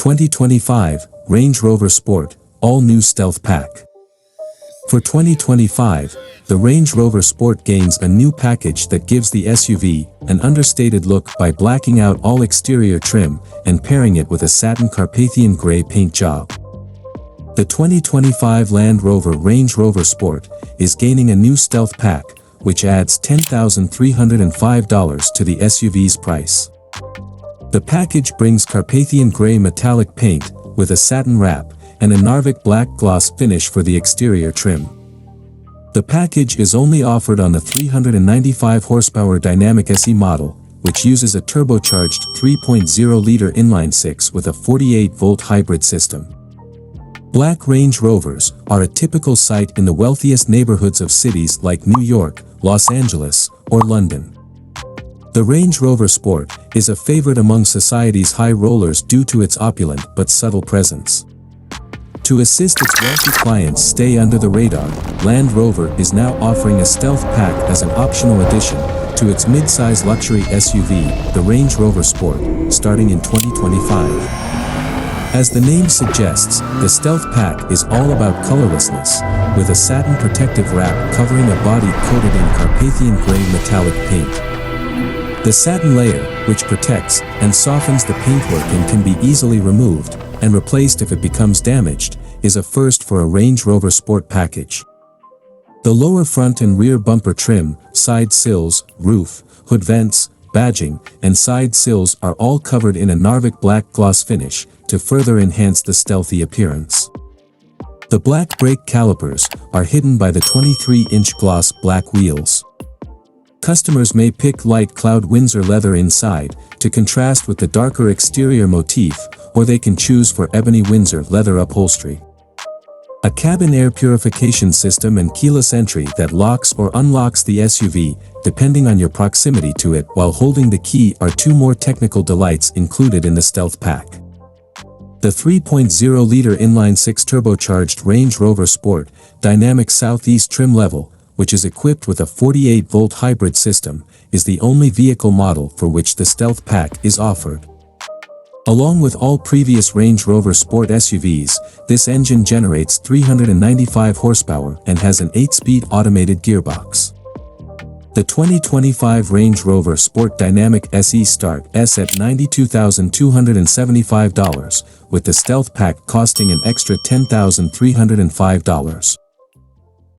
2025 Range Rover Sport, all-new stealth pack. For 2025, the Range Rover Sport gains a new package that gives the SUV an understated look by blacking out all exterior trim and pairing it with a satin Carpathian Grey paint job. The 2025 Land Rover Range Rover Sport is gaining a new stealth pack, which adds $10,305 to the SUV's price. The package brings Carpathian Grey metallic paint with a satin wrap and a Narvik Black gloss finish for the exterior trim. The package is only offered on the 395 horsepower Dynamic SE model, which uses a turbocharged 3.0-liter inline-six with a 48-volt hybrid system. Black Range Rovers are a typical sight in the wealthiest neighborhoods of cities like New York, Los Angeles, or London. The Range Rover Sport is a favorite among society's high rollers due to its opulent but subtle presence. To assist its wealthy clients stay under the radar, Land Rover is now offering a stealth pack as an optional addition to its mid-size luxury SUV, the Range Rover Sport, starting in 2025. As the name suggests, the stealth pack is all about colorlessness, with a satin protective wrap covering a body coated in Carpathian Grey metallic paint. The satin layer, which protects and softens the paintwork and can be easily removed and replaced if it becomes damaged, is a first for a Range Rover Sport package. The lower front and rear bumper trim, side sills, roof, hood vents, badging, and side sills are all covered in a Narvik Black gloss finish to further enhance the stealthy appearance. The black brake calipers are hidden by the 23-inch gloss black wheels. Customers may pick light cloud Windsor leather inside to contrast with the darker exterior motif, or they can choose for ebony Windsor leather upholstery. A cabin air purification system and keyless entry that locks or unlocks the SUV, depending on your proximity to it while holding the key, are two more technical delights included in the stealth pack. The 3.0-liter inline-six turbocharged Range Rover Sport Dynamic Southeast trim level, which is equipped with a 48-volt hybrid system, is the only vehicle model for which the stealth pack is offered. Along with all previous Range Rover Sport SUVs, this engine generates 395 horsepower and has an 8-speed automated gearbox. The 2025 Range Rover Sport Dynamic SE starts at $92,275, with the stealth pack costing an extra $10,305.